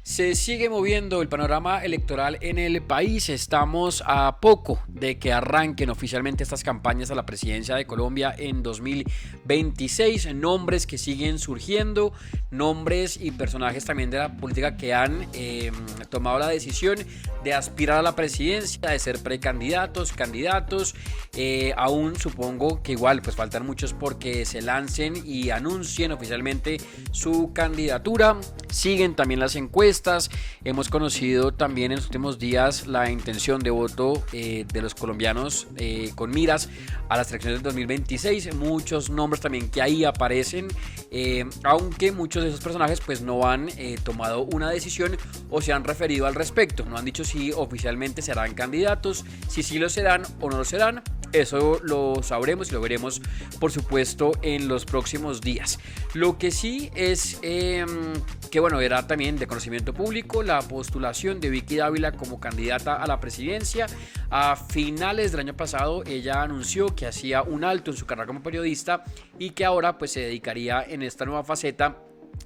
Se sigue moviendo el panorama electoral en el país. Estamos a poco de que arranquen oficialmente estas campañas a la presidencia de Colombia en 2026. Nombres que siguen surgiendo, nombres y personajes también de la política que han tomado la decisión de aspirar a la presidencia, de ser precandidatos, candidatos. Aún supongo que igual pues faltan muchos porque se lancen y anuncien oficialmente su candidatura. Siguen también las encuestas. Hemos conocido también en los últimos días la intención de voto de los colombianos con miras a las elecciones del 2026. Muchos nombres también que ahí aparecen, aunque muchos de esos personajes pues no han tomado una decisión o se han referido al respecto. No han dicho si oficialmente serán candidatos, si sí lo serán o no lo serán. Eso lo sabremos y lo veremos, por supuesto, en los próximos días. Lo que sí es que, bueno, era también de conocimiento público la postulación de Vicky Dávila como candidata a la presidencia. A finales del año pasado, ella anunció que hacía un alto en su carrera como periodista y que ahora pues se dedicaría en esta nueva faceta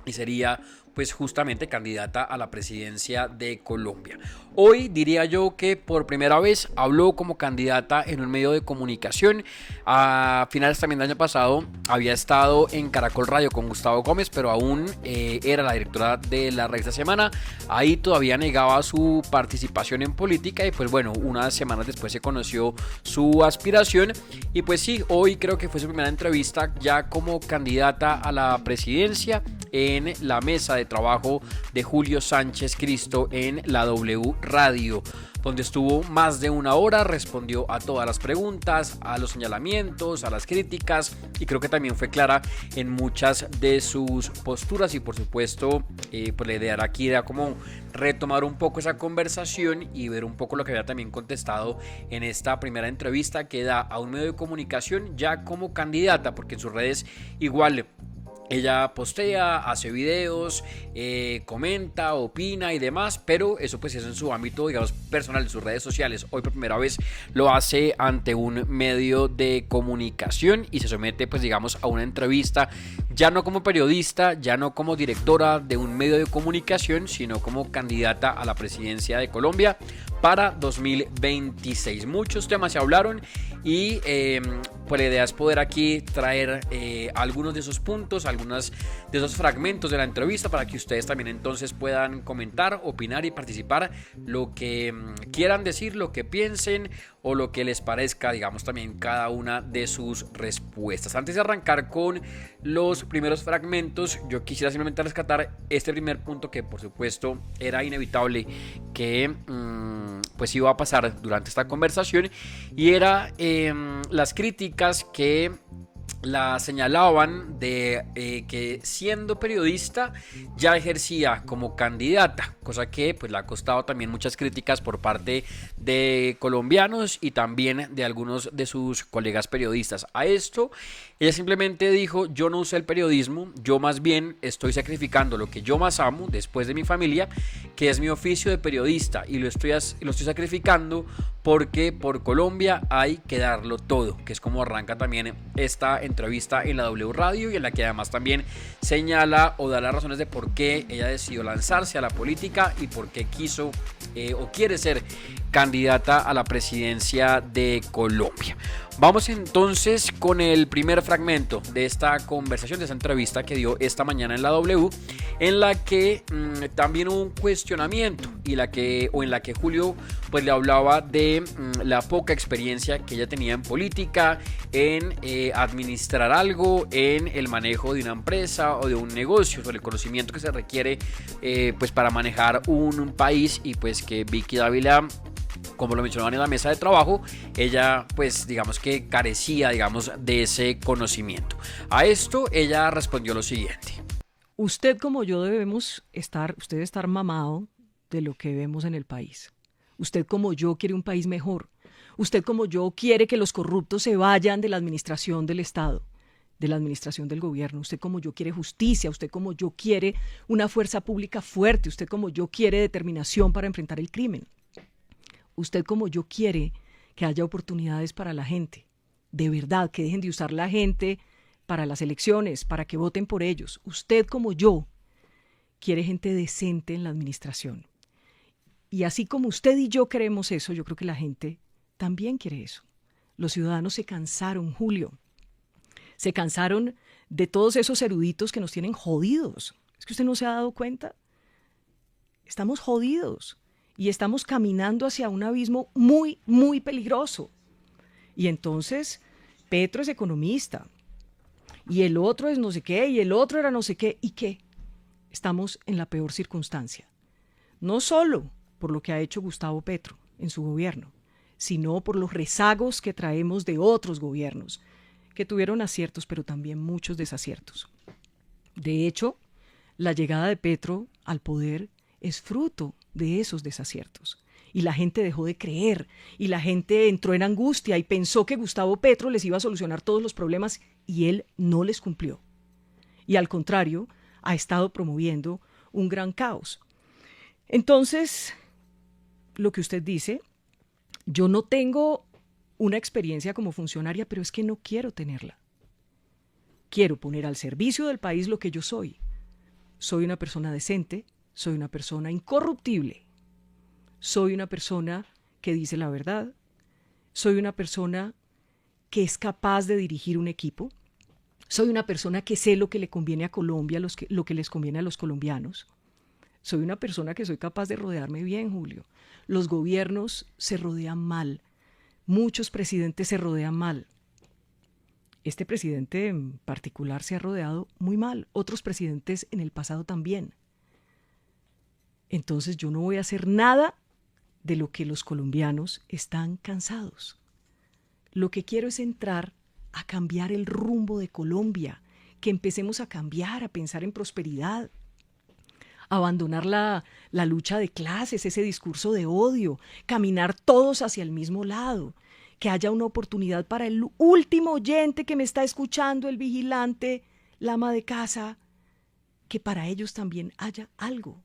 y sería pues justamente candidata a la presidencia de Colombia. Hoy diría yo que por primera vez habló como candidata en un medio de comunicación. A finales también del año pasado había estado en Caracol Radio con Gustavo Gómez, pero aún era la directora de la revista Semana. Ahí todavía negaba su participación en política y pues bueno, unas semanas después se conoció su aspiración y pues sí, hoy creo que fue su primera entrevista ya como candidata a la presidencia en la mesa de trabajo de Julio Sánchez Cristo en la W Radio, donde estuvo más de una hora, respondió a todas las preguntas, a los señalamientos, a las críticas y creo que también fue clara en muchas de sus posturas y por supuesto pues la idea aquí era como retomar un poco esa conversación y ver un poco lo que había también contestado en esta primera entrevista que da a un medio de comunicación ya como candidata, porque en sus redes igual ella postea, hace videos, comenta, opina y demás, pero eso pues es en su ámbito, digamos, personal, en sus redes sociales. Hoy por primera vez lo hace ante un medio de comunicación y se somete pues digamos a una entrevista, ya no como periodista, ya no como directora de un medio de comunicación, sino como candidata a la presidencia de Colombia para 2026. Muchos temas se hablaron y pues la idea es poder aquí traer algunos de esos puntos, algunos de esos fragmentos de la entrevista para que ustedes también entonces puedan comentar, opinar y participar lo que quieran decir, lo que piensen o lo que les parezca, digamos también cada una de sus respuestas. Antes de arrancar con los primeros fragmentos, yo quisiera simplemente rescatar este primer punto que por supuesto era inevitable que pues iba a pasar durante esta conversación y era las críticas que la señalaban de que siendo periodista ya ejercía como candidata, cosa que pues le ha costado también muchas críticas por parte de colombianos y también de algunos de sus colegas periodistas. A esto ella simplemente dijo: yo no usé el periodismo, yo más bien estoy sacrificando lo que yo más amo después de mi familia, que es mi oficio de periodista, y lo estoy sacrificando porque por Colombia hay que darlo todo, que es como arranca también esta entrevista en la W Radio y en la que además también señala o da las razones de por qué ella decidió lanzarse a la política y por qué quiso o quiere ser candidata a la presidencia de Colombia. Vamos entonces con el primer fragmento de esta conversación, de esta entrevista que dio esta mañana en la W, en la que también hubo un cuestionamiento y en la que Julio pues le hablaba de la poca experiencia que ella tenía en política, en administrar algo, en el manejo de una empresa o de un negocio, sobre el conocimiento que se requiere pues para manejar un país, y pues que Vicky Dávila, como lo mencionaban en la mesa de trabajo, ella pues digamos que carecía digamos de ese conocimiento. A esto ella respondió lo siguiente: usted como yo usted debe estar mamado de lo que vemos en el país. Usted como yo quiere un país mejor. Usted como yo quiere que los corruptos se vayan de la administración del Estado, de la administración del gobierno. Usted como yo quiere justicia. Usted como yo quiere una fuerza pública fuerte. Usted como yo quiere determinación para enfrentar el crimen. Usted como yo quiere que haya oportunidades para la gente. De verdad, que dejen de usar la gente para las elecciones, para que voten por ellos. Usted como yo quiere gente decente en la administración. Y así como usted y yo queremos eso, yo creo que la gente también quiere eso. Los ciudadanos se cansaron, Julio. Se cansaron de todos esos eruditos que nos tienen jodidos. ¿Es que usted no se ha dado cuenta? Estamos jodidos y estamos caminando hacia un abismo muy, muy peligroso. Y entonces, Petro es economista, y el otro es no sé qué, y el otro era no sé qué, ¿y qué? Estamos en la peor circunstancia. No solo por lo que ha hecho Gustavo Petro en su gobierno, sino por los rezagos que traemos de otros gobiernos, que tuvieron aciertos, pero también muchos desaciertos. De hecho, la llegada de Petro al poder es fruto de esos desaciertos. Y la gente dejó de creer, y la gente entró en angustia y pensó que Gustavo Petro les iba a solucionar todos los problemas, y él no les cumplió. Y al contrario, ha estado promoviendo un gran caos. Entonces, lo que usted dice, yo no tengo una experiencia como funcionaria, pero es que no quiero tenerla. Quiero poner al servicio del país lo que yo soy. Soy una persona decente, soy una persona incorruptible, soy una persona que dice la verdad, soy una persona que es capaz de dirigir un equipo, soy una persona que sé lo que le conviene a Colombia, lo que les conviene a los colombianos. Soy una persona que soy capaz de rodearme bien, Julio. Los gobiernos se rodean mal, muchos presidentes se rodean mal. Este presidente en particular se ha rodeado muy mal, otros presidentes en el pasado también. Entonces yo no voy a hacer nada de lo que los colombianos están cansados. Lo que quiero es entrar a cambiar el rumbo de Colombia, que empecemos a cambiar, a pensar en prosperidad, abandonar la lucha de clases, ese discurso de odio, caminar todos hacia el mismo lado, que haya una oportunidad para el último oyente que me está escuchando, el vigilante, la ama de casa, que para ellos también haya algo,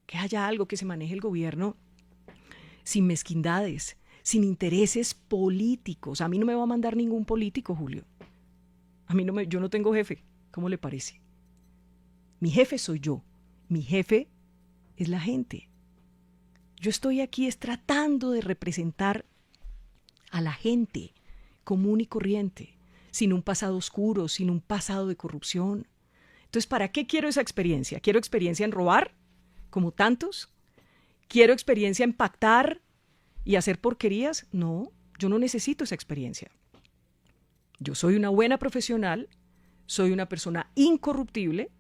que se maneje el gobierno sin mezquindades, sin intereses políticos. A mí no me va a mandar ningún político, Julio. Yo no tengo jefe. ¿Cómo le parece? Mi jefe soy yo. Mi jefe es la gente. Yo estoy aquí tratando de representar a la gente común y corriente, sin un pasado oscuro, sin un pasado de corrupción. Entonces, ¿para qué quiero esa experiencia? ¿Quiero experiencia en robar, como tantos? ¿Quiero experiencia en pactar y hacer porquerías? No, yo no necesito esa experiencia. Yo soy una buena profesional, soy una persona incorruptible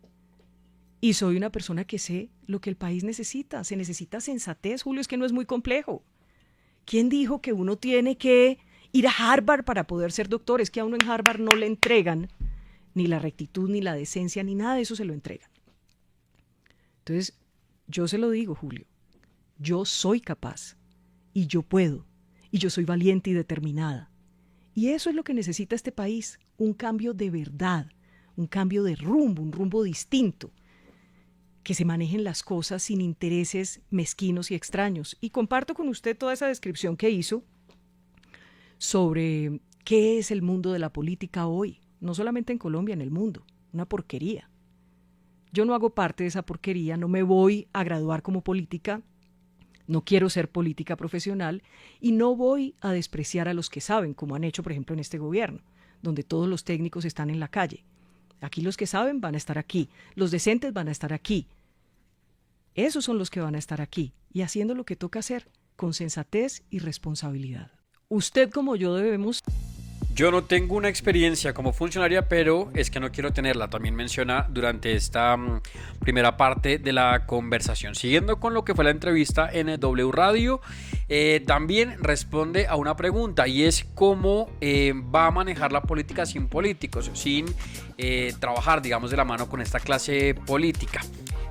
y soy una persona que sé lo que el país necesita. Se necesita sensatez, Julio, es que no es muy complejo. ¿Quién dijo que uno tiene que ir a Harvard para poder ser doctor? Es que a uno en Harvard no le entregan ni la rectitud, ni la decencia, ni nada de eso se lo entregan. Entonces, yo se lo digo, Julio, yo soy capaz y yo puedo y yo soy valiente y determinada. Y eso es lo que necesita este país, un cambio de verdad, un cambio de rumbo, un rumbo distinto, que se manejen las cosas sin intereses mezquinos y extraños. Y comparto con usted toda esa descripción que hizo sobre qué es el mundo de la política hoy, no solamente en Colombia, en el mundo, una porquería. Yo no hago parte de esa porquería, no me voy a graduar como política, no quiero ser política profesional y no voy a despreciar a los que saben, como han hecho, por ejemplo, en este gobierno, donde todos los técnicos están en la calle. Aquí los que saben van a estar aquí, los decentes van a estar aquí. Esos son los que van a estar aquí y haciendo lo que toca hacer con sensatez y responsabilidad. Usted como yo debemos... Yo no tengo una experiencia como funcionaria, pero es que no quiero tenerla. También menciona durante esta primera parte de la conversación. Siguiendo con lo que fue la entrevista en W Radio, también responde a una pregunta y es cómo va a manejar la política sin políticos, sin trabajar, digamos, de la mano con esta clase política.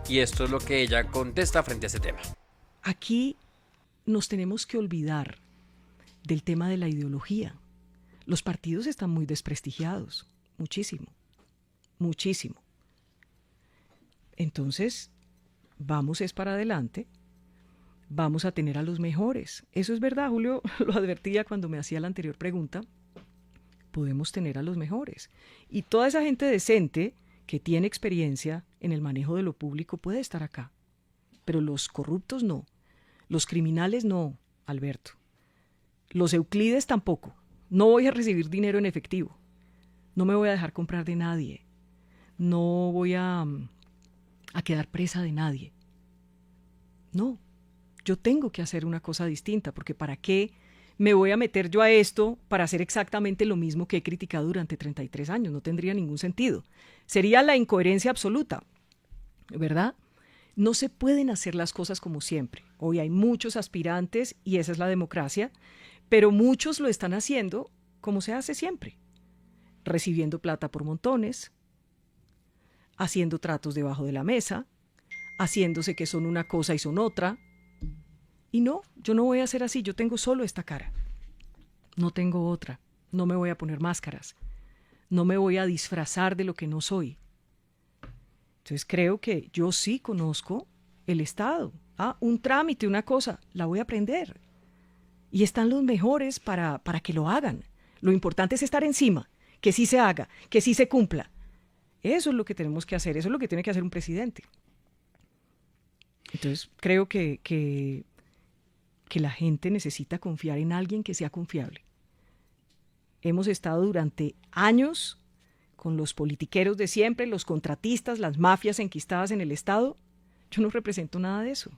Y esto es lo que ella contesta frente a este tema. Aquí nos tenemos que olvidar del tema de la ideología. Los partidos están muy desprestigiados, muchísimo, muchísimo. Entonces, vamos es para adelante, vamos a tener a los mejores. Eso es verdad, Julio, lo advertía cuando me hacía la anterior pregunta. Podemos tener a los mejores. Y toda esa gente decente que tiene experiencia en el manejo de lo público puede estar acá. Pero los corruptos no. Los criminales no, Alberto. Los Euclides tampoco. No voy a recibir dinero en efectivo. No me voy a dejar comprar de nadie. No voy a quedar presa de nadie. No, yo tengo que hacer una cosa distinta, porque ¿para qué me voy a meter yo a esto para hacer exactamente lo mismo que he criticado durante 33 años? No tendría ningún sentido. Sería la incoherencia absoluta, ¿verdad? No se pueden hacer las cosas como siempre. Hoy hay muchos aspirantes y esa es la democracia, pero muchos lo están haciendo como se hace siempre, recibiendo plata por montones, haciendo tratos debajo de la mesa, haciéndose que son una cosa y son otra. Y no, yo no voy a hacer así, yo tengo solo esta cara, no tengo otra, no me voy a poner máscaras, no me voy a disfrazar de lo que no soy. Entonces creo que yo sí conozco el Estado. Un trámite, una cosa, la voy a aprender. Y están los mejores para que lo hagan. Lo importante es estar encima, que sí se haga, que sí se cumpla. Eso es lo que tenemos que hacer, eso es lo que tiene que hacer un presidente. Entonces creo que la gente necesita confiar en alguien que sea confiable. Hemos estado durante años con los politiqueros de siempre, los contratistas, las mafias enquistadas en el Estado. Yo no represento nada de eso.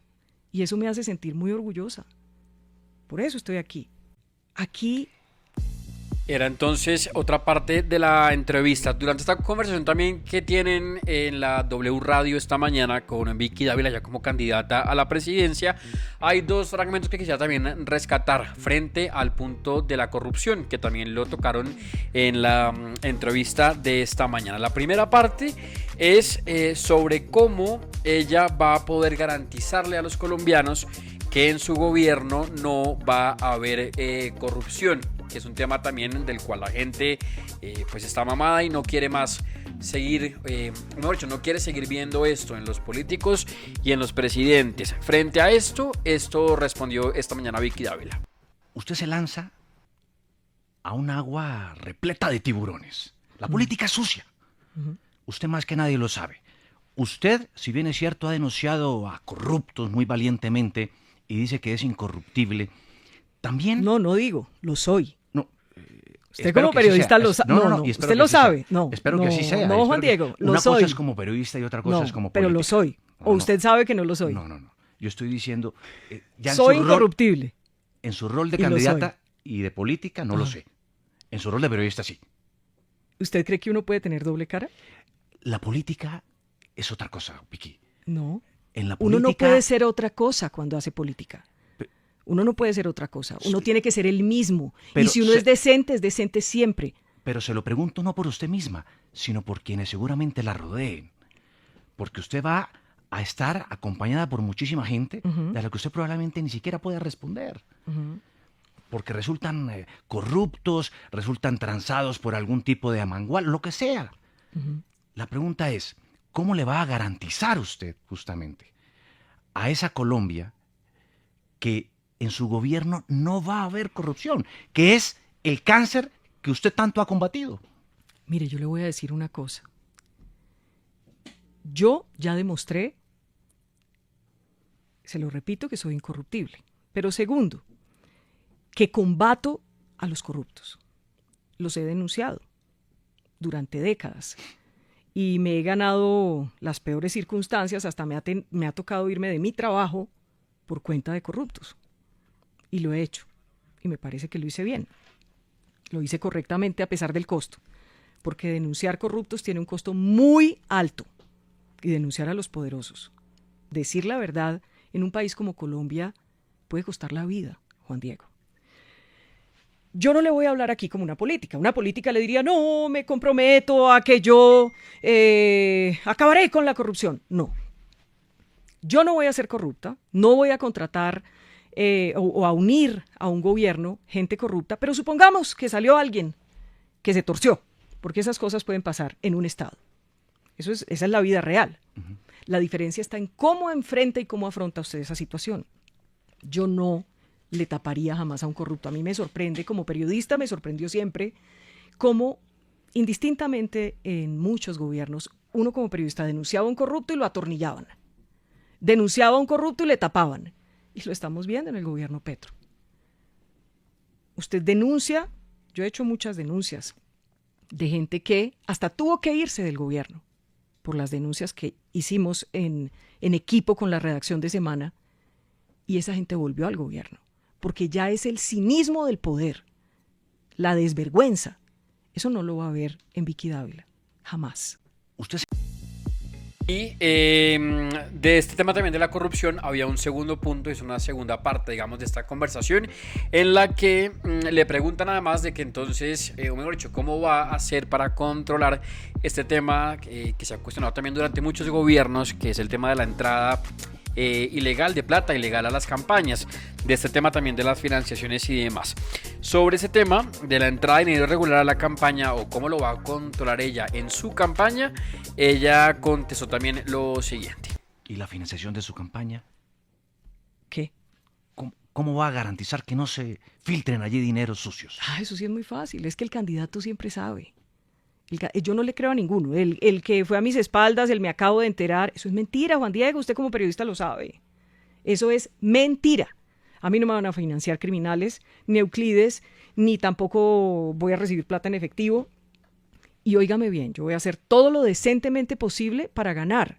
Y eso me hace sentir muy orgullosa. Por eso estoy aquí. Aquí Era entonces otra parte de la entrevista. Durante esta conversación también que tienen en la W Radio esta mañana con Vicky Dávila ya como candidata a la presidencia, hay dos fragmentos que quisiera también rescatar frente al punto de la corrupción, que también lo tocaron en la entrevista de esta mañana. La primera parte es sobre cómo ella va a poder garantizarle a los colombianos que en su gobierno no va a haber corrupción, que es un tema también del cual la gente pues está mamada y no quiere más seguir, mejor dicho, no quiere seguir viendo esto en los políticos y en los presidentes. Frente a esto respondió esta mañana Vicky Dávila. Usted se lanza a un agua repleta de tiburones. La política es sucia. Usted más que nadie lo sabe. Usted, si bien es cierto, ha denunciado a corruptos muy valientemente y dice que es incorruptible, también... No digo, lo soy. No. Usted como periodista lo sabe. No, usted lo sabe. No, espero que así sea. No, Juan Diego, lo soy. Una cosa es como periodista y otra cosa es como político. Pero lo soy. O usted sabe que no lo soy. No. Yo estoy diciendo... ya soy incorruptible. En su rol de candidata y de política no lo sé. En su rol de periodista sí. ¿Usted cree que uno puede tener doble cara? La política es otra cosa, Vicky. No. En la política... Uno no puede ser otra cosa cuando hace política. Uno no puede ser otra cosa. Uno tiene que ser el mismo. Y si uno es decente siempre. Pero se lo pregunto no por usted misma, sino por quienes seguramente la rodeen. Porque usted va a estar acompañada por muchísima gente de la que usted probablemente ni siquiera pueda responder. Porque resultan corruptos, resultan transados por algún tipo de amangual, lo que sea. La pregunta es, ¿cómo le va a garantizar usted justamente a esa Colombia que en su gobierno no va a haber corrupción, que es el cáncer que usted tanto ha combatido? Mire, yo le voy a decir una cosa. Yo ya demostré, se lo repito, que soy incorruptible. Pero segundo, que combato a los corruptos. Los he denunciado durante décadas. Y me he ganado las peores circunstancias, hasta me ha tocado irme de mi trabajo por cuenta de corruptos. Y lo he hecho. Y me parece que lo hice bien. Lo hice correctamente a pesar del costo. Porque denunciar corruptos tiene un costo muy alto. Y denunciar a los poderosos. Decir la verdad en un país como Colombia puede costar la vida, Juan Diego. Yo no le voy a hablar aquí como una política. Una política le diría, no, me comprometo a que yo acabaré con la corrupción. No. Yo no voy a ser corrupta, no voy a contratar o a unir a un gobierno gente corrupta, pero supongamos que salió alguien que se torció, porque esas cosas pueden pasar en un Estado. Esa es la vida real. La diferencia está en cómo enfrenta y cómo afronta usted esa situación. Yo no le taparía jamás a un corrupto. A mí me sorprende, como periodista me sorprendió siempre, cómo indistintamente en muchos gobiernos uno como periodista denunciaba a un corrupto y lo atornillaban. Denunciaba a un corrupto y le tapaban. Y lo estamos viendo en el gobierno Petro. Usted denuncia, yo he hecho muchas denuncias de gente que hasta tuvo que irse del gobierno por las denuncias que hicimos en equipo con la redacción de Semana, y esa gente volvió al gobierno, porque ya es el cinismo del poder, la desvergüenza. Eso no lo va a ver en Vicky Dávila, jamás. Usted Y de este tema también de la corrupción había un segundo punto, es una segunda parte, digamos, de esta conversación, en la que le preguntan además de que entonces, o mejor dicho, cómo va a hacer para controlar este tema que se ha cuestionado también durante muchos gobiernos, que es el tema de la entrada ilegal de plata, ilegal a las campañas, de este tema también de las financiaciones y demás. Sobre ese tema de la entrada de dinero irregular a la campaña o cómo lo va a controlar ella en su campaña, ella contestó también lo siguiente. ¿Y la financiación de su campaña? ¿Qué? ¿Cómo va a garantizar que no se filtren allí dineros sucios? Eso sí es muy fácil, es que el candidato siempre sabe. Yo no le creo a ninguno. El que fue a mis espaldas, el me acabo de enterar, eso es mentira, Juan Diego, usted como periodista lo sabe. Eso es mentira. A mí no me van a financiar criminales, ni Euclides, ni tampoco voy a recibir plata en efectivo. Y óigame bien, yo voy a hacer todo lo decentemente posible para ganar.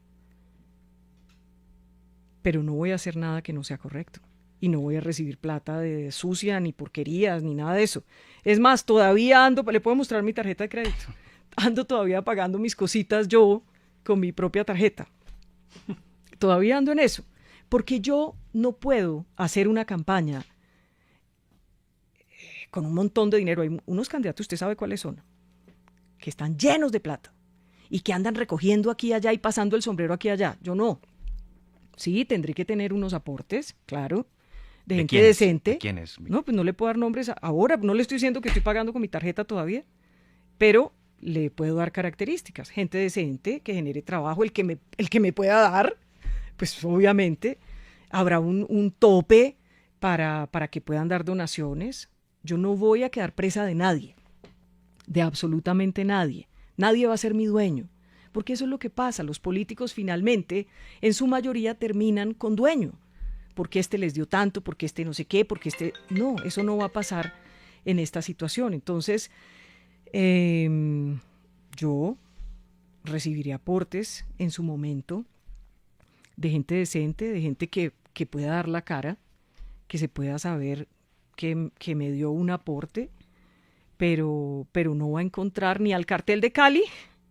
Pero no voy a hacer nada que no sea correcto. Y no voy a recibir plata de sucia, ni porquerías, ni nada de eso. Es más, todavía ando, le puedo mostrar mi tarjeta de crédito. Ando todavía pagando mis cositas yo con mi propia tarjeta. Todavía ando en eso. Porque yo no puedo hacer una campaña con un montón de dinero. Hay unos candidatos, usted sabe cuáles son, que están llenos de plata y que andan recogiendo aquí y allá y pasando el sombrero aquí y allá. Yo no. Sí, tendré que tener unos aportes, claro, de gente decente. ¿De quién es? No, pues no le puedo dar nombres ahora. No le estoy diciendo que estoy pagando con mi tarjeta todavía, pero le puedo dar características. Gente decente que genere trabajo, el que me pueda dar, pues obviamente habrá un tope para que puedan dar donaciones. Yo no voy a quedar presa de nadie, de absolutamente nadie. Nadie va a ser mi dueño, porque eso es lo que pasa. Los políticos finalmente, en su mayoría, terminan con dueño. Porque este les dio tanto, porque este no sé qué, porque este... No, eso no va a pasar en esta situación. Entonces, yo recibiré aportes en su momento de gente decente, de gente que pueda dar la cara, que se pueda saber que me dio un aporte, pero no va a encontrar ni al cartel de Cali,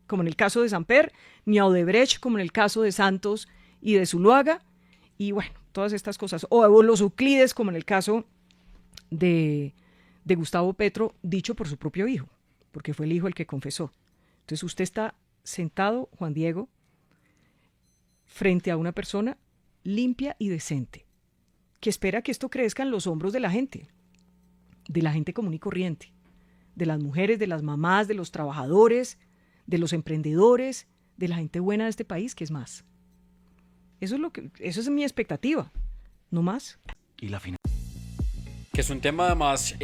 como en el caso de Samper, ni a Odebrecht, como en el caso de Santos y de Zuluaga, y bueno, todas estas cosas, o los Euclides, como en el caso de Gustavo Petro, dicho por su propio hijo, porque fue el hijo el que confesó. Entonces usted está sentado, Juan Diego, frente a una persona limpia y decente, que espera que esto crezca en los hombros de la gente común y corriente, de las mujeres, de las mamás, de los trabajadores, de los emprendedores, de la gente buena de este país, que es más. Eso es mi expectativa, no más. ¿Y la Que es un tema además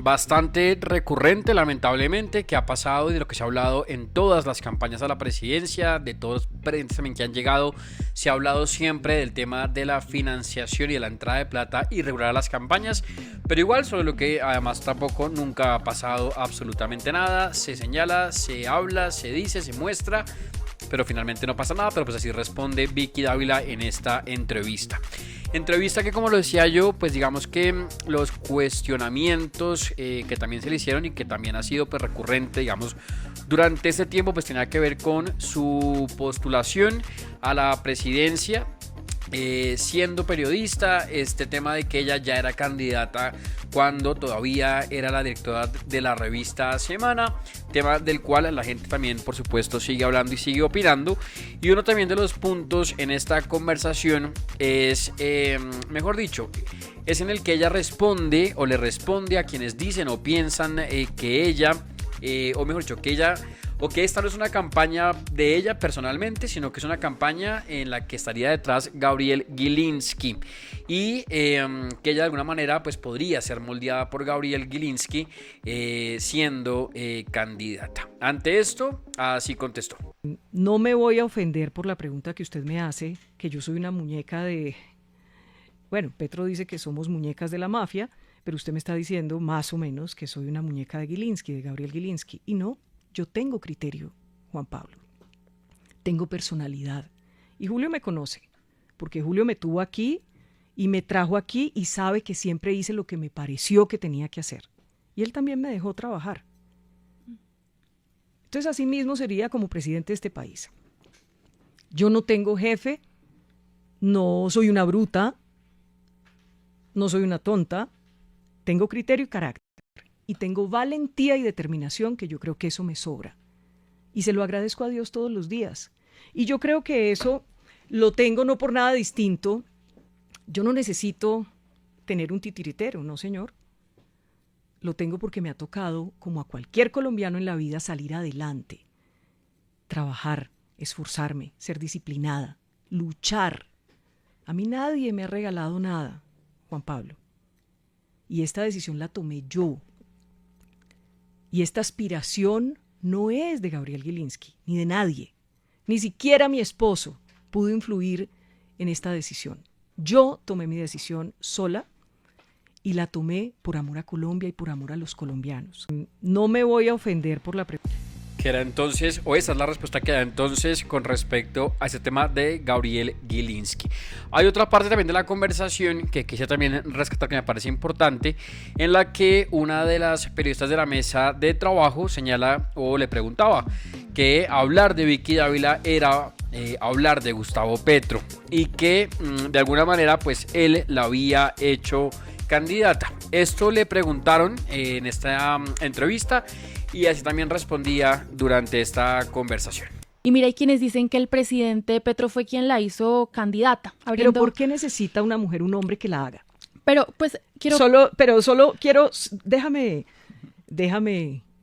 bastante recurrente, lamentablemente, que ha pasado y de lo que se ha hablado en todas las campañas a la presidencia, de todos los presidentes también que han llegado, se ha hablado siempre del tema de la financiación y de la entrada de plata irregular a las campañas, pero igual sobre lo que además tampoco nunca ha pasado absolutamente nada, se señala, se habla, se dice, se muestra, pero finalmente no pasa nada. Pero pues así responde Vicky Dávila en esta entrevista. Entrevista que, como lo decía yo, pues digamos que los cuestionamientos que también se le hicieron y que también ha sido pues recurrente, digamos, durante este tiempo, pues tenía que ver con su postulación a la presidencia. Siendo periodista, este tema de que ella ya era candidata cuando todavía era la directora de la revista Semana, tema del cual la gente también por supuesto sigue hablando y sigue opinando. Y uno también de los puntos en esta conversación es, mejor dicho, es en el que ella responde o le responde a quienes dicen o piensan que ella, o mejor dicho, que ella... o que esta no es una campaña de ella personalmente, sino que es una campaña en la que estaría detrás Gabriel Gilinski. y que ella de alguna manera pues podría ser moldeada por Gabriel Gilinski siendo candidata. Ante esto, así contestó. No me voy a ofender por la pregunta que usted me hace, que yo soy una muñeca de... Bueno, Petro dice que somos muñecas de la mafia, pero usted me está diciendo más o menos que soy una muñeca de Gilinski, de Gabriel Gilinski. Y no, yo tengo criterio, Juan Pablo. Tengo personalidad. Y Julio me conoce, porque Julio me tuvo aquí y me trajo aquí y sabe que siempre hice lo que me pareció que tenía que hacer. Y él también me dejó trabajar. Entonces, así mismo sería como presidente de este país. Yo no tengo jefe, no soy una bruta, no soy una tonta, tengo criterio y carácter. Y tengo valentía y determinación, que yo creo que eso me sobra. Y se lo agradezco a Dios todos los días. Y yo creo que eso lo tengo no por nada distinto. Yo no necesito tener un titiritero, no señor. Lo tengo porque me ha tocado, como a cualquier colombiano en la vida, salir adelante, trabajar, esforzarme, ser disciplinada, luchar. A mí nadie me ha regalado nada, Juan Pablo. Y esta decisión la tomé yo. Y esta aspiración no es de Gabriel Gilinski, ni de nadie. Ni siquiera mi esposo pudo influir en esta decisión. Yo tomé mi decisión sola y la tomé por amor a Colombia y por amor a los colombianos. No me voy a ofender por la pregunta. Que era entonces, o esa es la respuesta que da entonces con respecto a ese tema de Gabriel Gilinski. Hay otra parte también de la conversación que quise también rescatar, que me parece importante, en la que una de las periodistas de la mesa de trabajo señala o le preguntaba que hablar de Vicky Dávila era hablar de Gustavo Petro y que de alguna manera pues él la había hecho candidata. Esto le preguntaron en esta entrevista y así también respondía durante esta conversación. Y mira, hay quienes dicen que el presidente Petro fue quien la hizo candidata. Pero ¿por qué necesita una mujer un hombre que la haga? Pero pues quiero... Solo quiero, déjame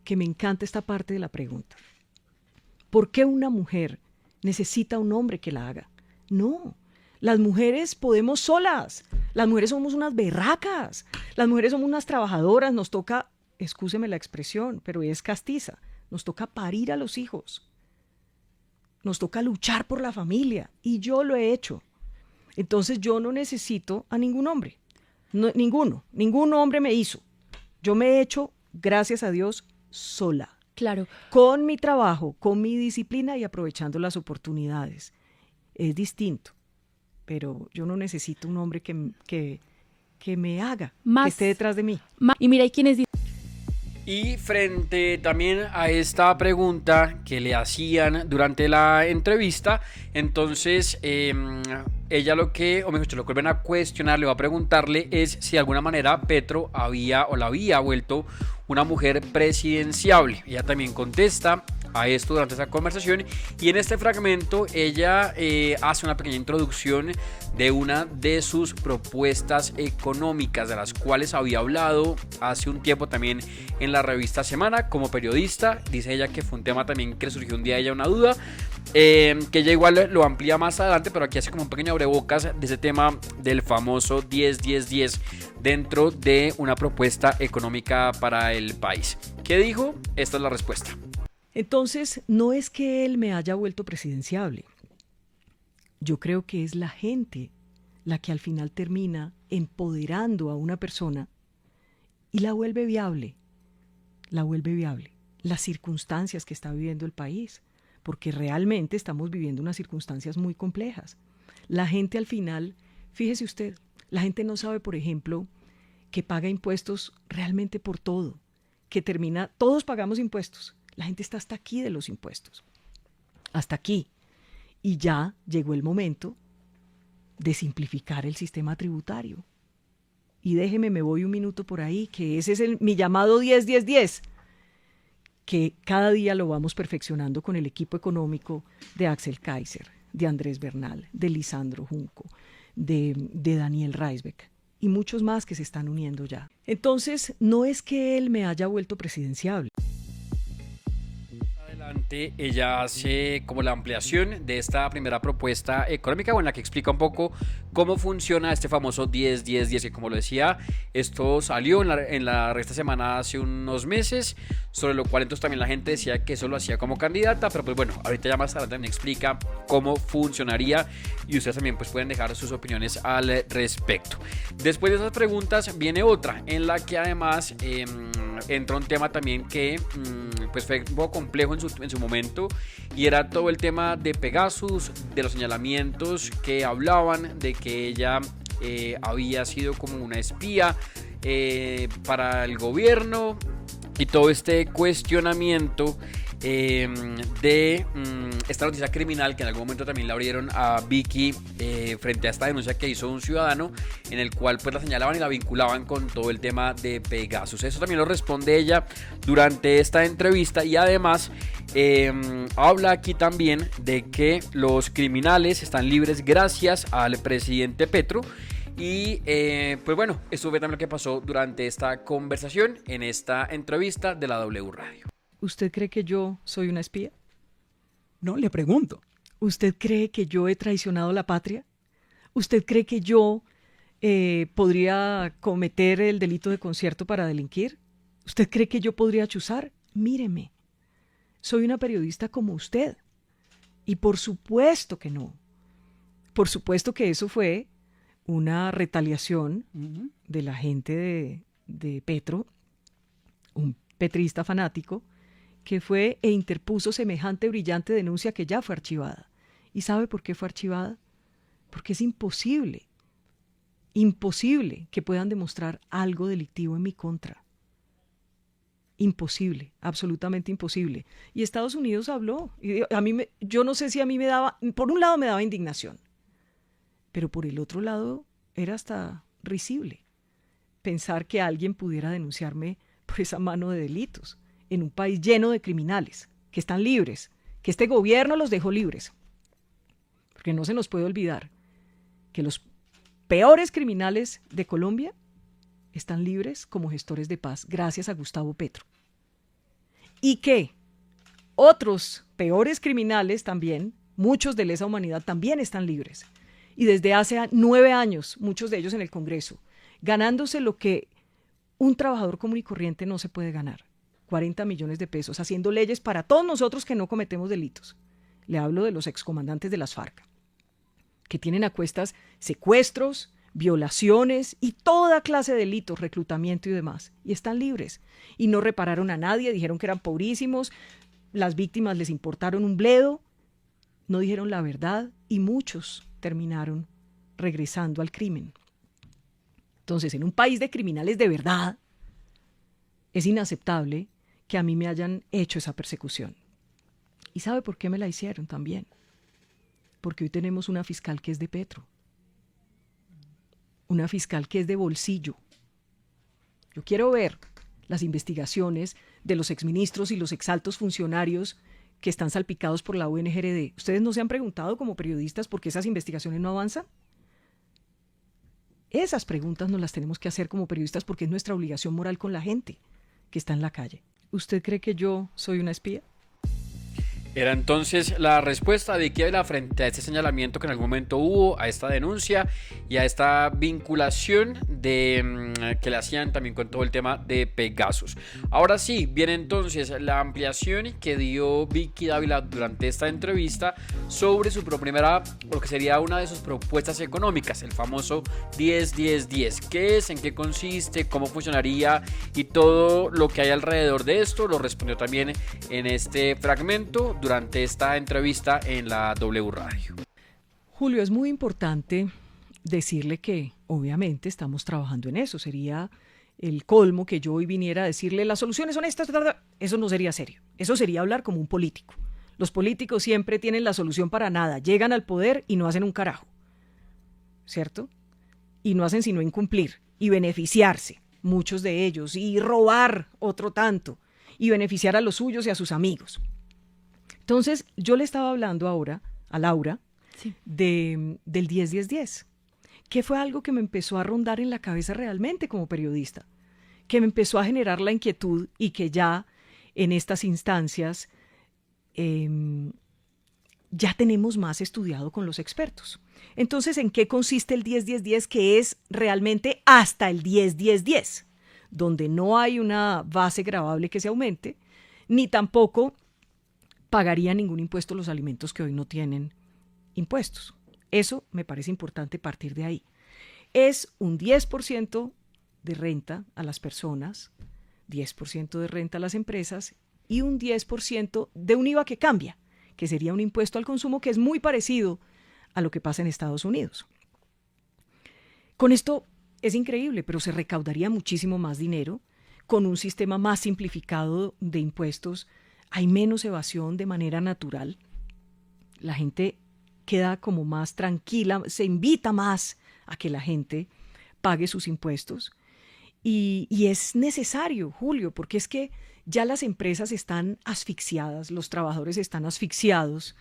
que me encanta esta parte de la pregunta. ¿Por qué una mujer necesita un hombre que la haga? No, las mujeres podemos solas. Las mujeres somos unas berracas. Las mujeres somos unas trabajadoras. Nos toca, excúseme la expresión, pero es castiza. Nos toca parir a los hijos. Nos toca luchar por la familia. Y yo lo he hecho. Entonces yo no necesito a ningún hombre. No, ningún hombre me hizo. Yo me he hecho, gracias a Dios, sola. Claro. Con mi trabajo, con mi disciplina y aprovechando las oportunidades. Es distinto. Pero yo no necesito un hombre que me haga, que esté detrás de mí. Y mira, hay quienes dicen... Y frente también a esta pregunta que le hacían durante la entrevista, entonces ella lo que vuelven a cuestionar, le va a preguntarle es si de alguna manera Petro la había vuelto una mujer presidenciable. Ella también contesta a esto durante esa conversación y en este fragmento ella hace una pequeña introducción de una de sus propuestas económicas, de las cuales había hablado hace un tiempo también en la revista Semana como periodista. Dice ella que fue un tema también que le surgió un día a ella una duda, que ella igual lo amplía más adelante, pero aquí hace como un pequeño abrebocas de ese tema del famoso 10-10-10 dentro de una propuesta económica para el país. ¿Qué dijo? Esta es la respuesta. Entonces, no es que él me haya vuelto presidenciable. Yo creo que es la gente la que al final termina empoderando a una persona y la vuelve viable. Las circunstancias que está viviendo el país, porque realmente estamos viviendo unas circunstancias muy complejas. La gente al final, fíjese usted, la gente no sabe, por ejemplo, que paga impuestos realmente por todo, que todos pagamos impuestos. La gente está hasta aquí de los impuestos, hasta aquí. Y ya llegó el momento de simplificar el sistema tributario. Y me voy un minuto por ahí, que ese es mi llamado 10-10-10, que cada día lo vamos perfeccionando con el equipo económico de Axel Kaiser, de Andrés Bernal, de Lisandro Junco, de Daniel Reisbeck y muchos más que se están uniendo ya. Entonces, no es que él me haya vuelto presidenciable. básicamente ella hace como la ampliación de esta primera propuesta económica, en la que explica un poco cómo funciona este famoso 10-10-10, que como lo decía, esto salió en la esta semana hace unos meses, sobre lo cual entonces también la gente decía que eso lo hacía como candidata, pero pues bueno, ahorita ya más adelante también explica cómo funcionaría y ustedes también pues pueden dejar sus opiniones al respecto. Después de esas preguntas viene otra, en la que además entra un tema también que pues fue un poco complejo en su momento, y era todo el tema de Pegasus, de los señalamientos que hablaban de que ella había sido como una espía para el gobierno, y todo este cuestionamiento de esta noticia criminal que en algún momento también le abrieron a Vicky frente a esta denuncia que hizo un ciudadano, en el cual pues la señalaban y la vinculaban con todo el tema de Pegasus. Eso también lo responde ella durante esta entrevista, y además habla aquí también de que los criminales están libres gracias al presidente Petro. Y pues bueno, eso fue también lo que pasó durante esta conversación en esta entrevista de la W Radio. ¿Usted cree que yo soy una espía? No, le pregunto. ¿Usted cree que yo he traicionado la patria? ¿Usted cree que yo podría cometer el delito de concierto para delinquir? ¿Usted cree que yo podría chuzar? Míreme, soy una periodista como usted. Y por supuesto que no. Por supuesto que eso fue una retaliación de la gente de Petro, un petrista fanático, que fue e interpuso semejante brillante denuncia que ya fue archivada. ¿Y sabe por qué fue archivada? Porque es imposible que puedan demostrar algo delictivo en mi contra. Imposible, absolutamente imposible. Y Estados Unidos habló. Y yo no sé si a mí me daba, por un lado me daba indignación, pero por el otro lado era hasta risible pensar que alguien pudiera denunciarme por esa mano de delitos en un país lleno de criminales que están libres, que este gobierno los dejó libres. Porque no se nos puede olvidar que los peores criminales de Colombia están libres como gestores de paz gracias a Gustavo Petro. Y que otros peores criminales también, muchos de lesa humanidad, también están libres. Y desde hace 9 años, muchos de ellos en el Congreso, ganándose lo que un trabajador común y corriente no se puede ganar, 40 millones de pesos, haciendo leyes para todos nosotros que no cometemos delitos. Le hablo de los excomandantes de las FARC, que tienen a cuestas secuestros, violaciones y toda clase de delitos, reclutamiento y demás, y están libres. Y no repararon a nadie, dijeron que eran pobrísimos, las víctimas les importaron un bledo, no dijeron la verdad, y muchos terminaron regresando al crimen. Entonces, en un país de criminales de verdad, es inaceptable que a mí me hayan hecho esa persecución. ¿Y sabe por qué me la hicieron también? Porque hoy tenemos una fiscal que es de Petro. Una fiscal que es de bolsillo. Yo quiero ver las investigaciones de los exministros y los exaltos funcionarios que están salpicados por la UNGRD. ¿Ustedes no se han preguntado como periodistas por qué esas investigaciones no avanzan? Esas preguntas nos las tenemos que hacer como periodistas porque es nuestra obligación moral con la gente que está en la calle. ¿Usted cree que yo soy una espía? Era entonces la respuesta de Kiela frente a este señalamiento que en algún momento hubo, a esta denuncia y a esta vinculación que le hacían también con todo el tema de Pegasus. Ahora sí, viene entonces la ampliación que dio Vicky Dávila durante esta entrevista sobre su primera, lo que sería una de sus propuestas económicas, el famoso 10-10-10. ¿Qué es? ¿En qué consiste? ¿Cómo funcionaría? Y todo lo que hay alrededor de esto lo respondió también en este fragmento durante esta entrevista en la W Radio. Julio, es muy importante decirle que obviamente estamos trabajando en eso. Sería el colmo que yo hoy viniera a decirle las soluciones son estas. Eso no sería serio. Eso sería hablar como un político. Los políticos siempre tienen la solución para nada. Llegan al poder y no hacen un carajo. ¿Cierto? Y no hacen sino incumplir y beneficiarse, muchos de ellos, y robar otro tanto, y beneficiar a los suyos y a sus amigos. Entonces, yo le estaba hablando ahora a Laura del 10-10-10, que fue algo que me empezó a rondar en la cabeza realmente como periodista, que me empezó a generar la inquietud y que ya en estas instancias ya tenemos más estudiado con los expertos. Entonces, ¿en qué consiste el 10-10-10? Que es realmente hasta el 10-10-10, donde no hay una base gravable que se aumente, ni tampoco pagaría ningún impuesto los alimentos que hoy no tienen impuestos. Eso me parece importante partir de ahí. Es un 10% de renta a las personas, 10% de renta a las empresas y un 10% de un IVA que cambia, que sería un impuesto al consumo que es muy parecido a lo que pasa en Estados Unidos. Con esto es increíble, pero se recaudaría muchísimo más dinero. Con un sistema más simplificado de impuestos hay menos evasión de manera natural. La gente queda como más tranquila, se invita más a que la gente pague sus impuestos. Y es necesario, Julio, porque es que ya las empresas están asfixiadas, los trabajadores están asfixiados.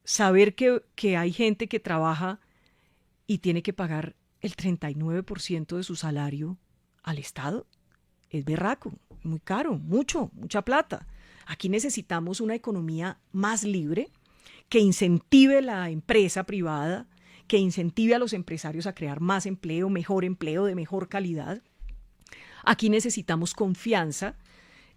Saber que hay gente que trabaja y tiene que pagar el 39% de su salario al Estado es berraco, muy caro, mucha plata. Aquí necesitamos una economía más libre que incentive la empresa privada, que incentive a los empresarios a crear más empleo de mejor calidad. Aquí necesitamos confianza.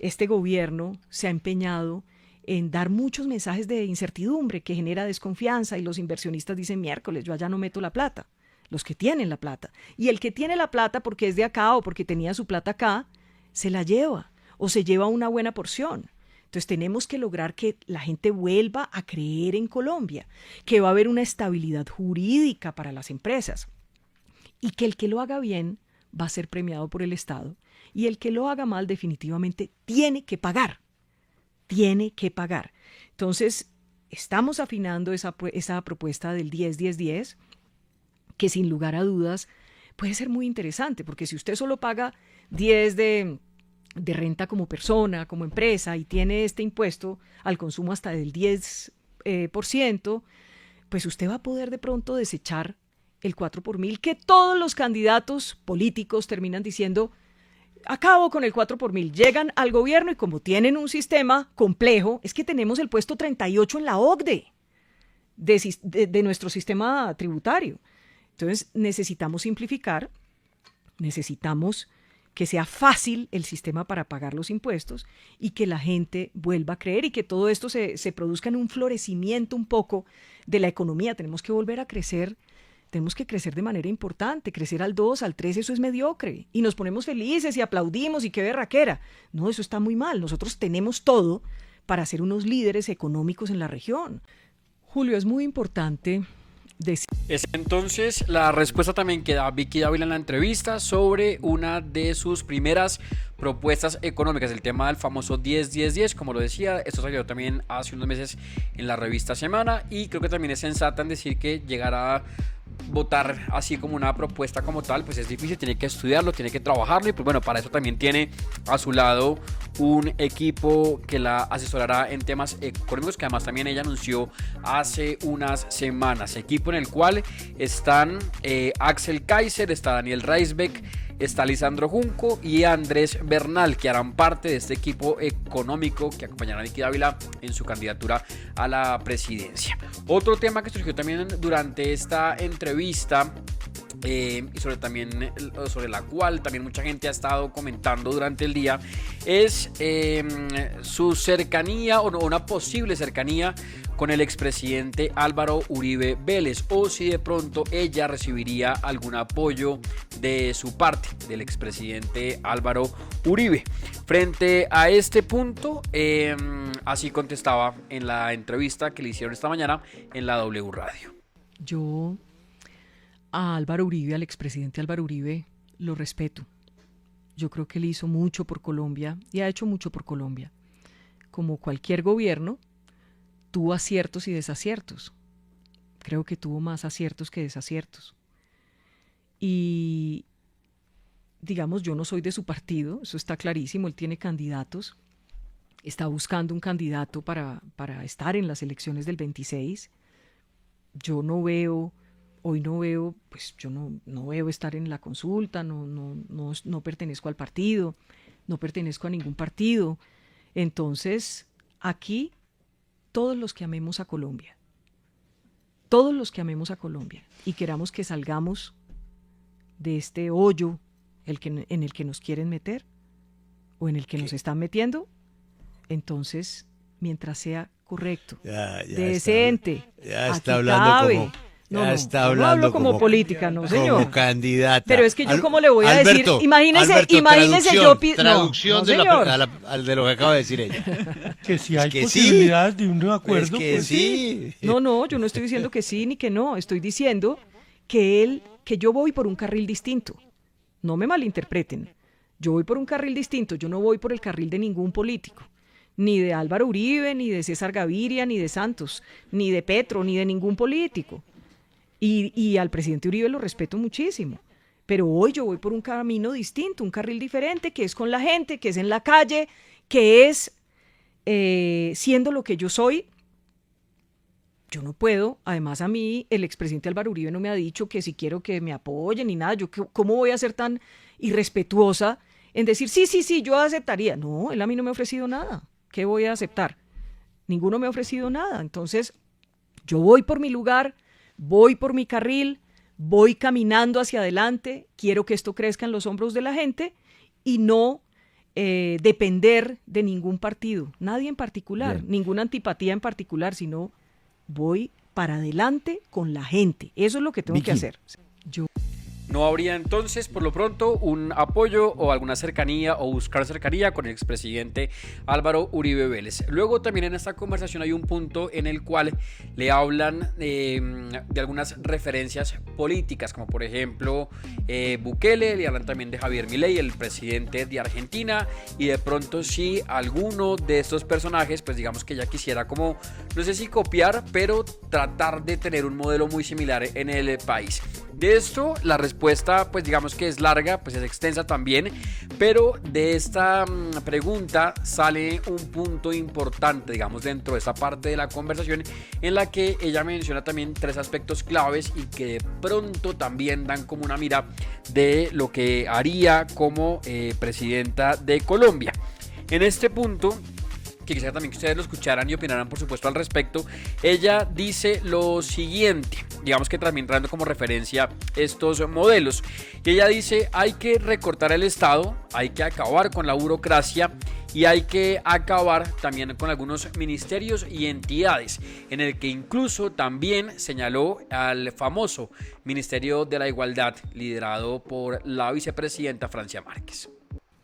Este gobierno se ha empeñado en dar muchos mensajes de incertidumbre que genera desconfianza y los inversionistas dicen miércoles, yo allá no meto la plata, los que tienen la plata. Y el que tiene la plata porque es de acá o porque tenía su plata acá, se la lleva o se lleva una buena porción. Entonces tenemos que lograr que la gente vuelva a creer en Colombia, que va a haber una estabilidad jurídica para las empresas y que el que lo haga bien va a ser premiado por el Estado y el que lo haga mal definitivamente tiene que pagar. Tiene que pagar. Entonces, estamos afinando esa propuesta del 10-10-10, que sin lugar a dudas puede ser muy interesante, porque si usted solo paga 10 de renta como persona, como empresa, y tiene este impuesto al consumo hasta del 10%, pues usted va a poder de pronto desechar el 4 por mil, que todos los candidatos políticos terminan diciendo, acabo con el 4 por mil, llegan al gobierno y como tienen un sistema complejo, es que tenemos el puesto 38 en la OCDE de nuestro sistema tributario. Entonces necesitamos simplificar, necesitamos que sea fácil el sistema para pagar los impuestos y que la gente vuelva a creer y que todo esto se produzca en un florecimiento un poco de la economía. Tenemos que volver a crecer. Tenemos que crecer de manera importante, crecer al 2, al 3, eso es mediocre. Y nos ponemos felices y aplaudimos y qué berraquera. No, eso está muy mal. Nosotros tenemos todo para ser unos líderes económicos en la región. Julio, es muy importante decir... Es entonces la respuesta también que da Vicky Dávila en la entrevista sobre una de sus primeras propuestas económicas, el tema del famoso 10-10-10, como lo decía, esto salió también hace unos meses en la revista Semana y creo que también es sensata en decir que llegará votar así como una propuesta como tal, pues es difícil, tiene que estudiarlo, tiene que trabajarlo y pues bueno, para eso también tiene a su lado un equipo que la asesorará en temas económicos, que además también ella anunció hace unas semanas, equipo en el cual están Axel Kaiser, está Daniel Reisbeck, está Lisandro Junco y Andrés Bernal, que harán parte de este equipo económico que acompañará a Vicky Dávila en su candidatura a la presidencia. Otro tema que surgió también durante esta entrevista y sobre la cual también mucha gente ha estado comentando durante el día es su cercanía o una posible cercanía con el expresidente Álvaro Uribe Vélez, o si de pronto ella recibiría algún apoyo de su parte, del expresidente Álvaro Uribe. Frente a este punto, así contestaba en la entrevista que le hicieron esta mañana en la W Radio. Yo a Álvaro Uribe, al expresidente Álvaro Uribe, lo respeto. Yo creo que él hizo mucho por Colombia y ha hecho mucho por Colombia. Como cualquier gobierno, tuvo aciertos y desaciertos. Creo que tuvo más aciertos que desaciertos. Y, digamos, yo no soy de su partido, eso está clarísimo, él tiene candidatos, está buscando un candidato para estar en las elecciones del 26. Yo no veo estar en la consulta, no pertenezco al partido, no pertenezco a ningún partido. Entonces, aquí todos los que amemos a Colombia, y queramos que salgamos de este hoyo en el que nos quieren meter o en el que nos están metiendo, entonces, mientras sea correcto, decente, ya aquí está hablando cabe. como... No, ya no, está yo no hablando hablo como política, no, señor. Como candidata. Pero es que yo, ¿cómo le voy a decir? Alberto, Imagínese traducción no, de, señor. de lo que acaba de decir ella. Que si hay que posibilidades de un acuerdo, Es que pues sí. No, yo no estoy diciendo que sí ni que no. Estoy diciendo que yo voy por un carril distinto. No me malinterpreten. Yo voy por un carril distinto. Yo no voy por el carril de ningún político. Ni de Álvaro Uribe, ni de César Gaviria, ni de Santos, ni de Petro, ni de ningún político. Y al presidente Uribe lo respeto muchísimo. Pero hoy yo voy por un camino distinto, un carril diferente, que es con la gente, que es en la calle, que es siendo lo que yo soy. Yo no puedo, además a mí el expresidente Álvaro Uribe no me ha dicho que si quiero que me apoyen ni nada. ¿Cómo voy a ser tan irrespetuosa en decir sí, yo aceptaría? No, él a mí no me ha ofrecido nada. ¿Qué voy a aceptar? Ninguno me ha ofrecido nada. Entonces, yo voy por mi lugar, voy por mi carril, voy caminando hacia adelante, quiero que esto crezca en los hombros de la gente y no depender de ningún partido, nadie en particular, Bien. ninguna antipatía en particular, sino voy para adelante con la gente. Eso es lo que tengo Vicky. que hacer. Yo ¿No habría entonces, por lo pronto, un apoyo o alguna cercanía o buscar cercanía con el expresidente Álvaro Uribe Vélez? Luego también en esta conversación hay un punto en el cual le hablan de algunas referencias políticas, como por ejemplo Bukele, le hablan también de Javier Milei, el presidente de Argentina, y de pronto si alguno de estos personajes, pues digamos que ya quisiera como, no sé si copiar, pero tratar de tener un modelo muy similar en el país. De esto, la respuesta, pues digamos que es larga, pues es extensa también, pero de esta pregunta sale un punto importante, digamos, dentro de esta parte de la conversación, en la que ella menciona también 3 aspectos claves y que de pronto también dan como una mira de lo que haría como presidenta de Colombia. En este punto, que quisiera también que ustedes lo escucharan y opinaran por supuesto al respecto, ella dice lo siguiente, digamos que también trayendo como referencia estos modelos, y ella dice: hay que recortar el Estado, hay que acabar con la burocracia y hay que acabar también con algunos ministerios y entidades, en el que incluso también señaló al famoso Ministerio de la Igualdad liderado por la vicepresidenta Francia Márquez.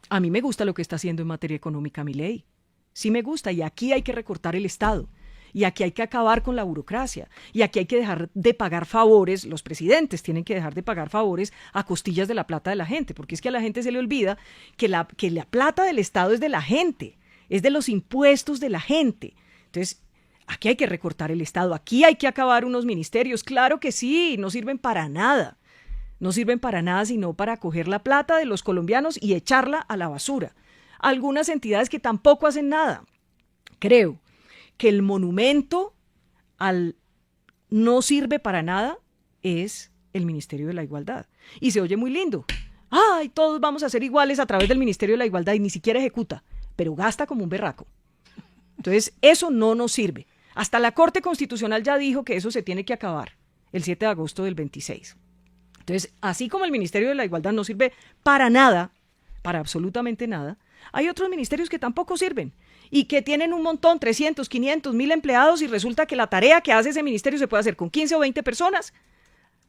A mí me gusta lo que está haciendo en materia económica Milei. Sí me gusta, y aquí hay que recortar el Estado, y aquí hay que acabar con la burocracia, y aquí hay que dejar de pagar favores, los presidentes tienen que dejar de pagar favores a costillas de la plata de la gente, porque es que a la gente se le olvida que la plata del Estado es de la gente, es de los impuestos de la gente. Entonces, aquí hay que recortar el Estado, aquí hay que acabar unos ministerios, claro que sí, no sirven para nada. No sirven para nada sino para coger la plata de los colombianos y echarla a la basura. Algunas entidades que tampoco hacen nada. Creo que el monumento al no sirve para nada es el Ministerio de la Igualdad. Y se oye muy lindo. ¡Ay, todos vamos a ser iguales a través del Ministerio de la Igualdad! Y ni siquiera ejecuta, pero gasta como un berraco. Entonces, eso no nos sirve. Hasta la Corte Constitucional ya dijo que eso se tiene que acabar el 7 de agosto del 26. Entonces, así como el Ministerio de la Igualdad no sirve para nada, para absolutamente nada, hay otros ministerios que tampoco sirven y que tienen un montón, 300, 500, 1000 empleados, y resulta que la tarea que hace ese ministerio se puede hacer con 15 o 20 personas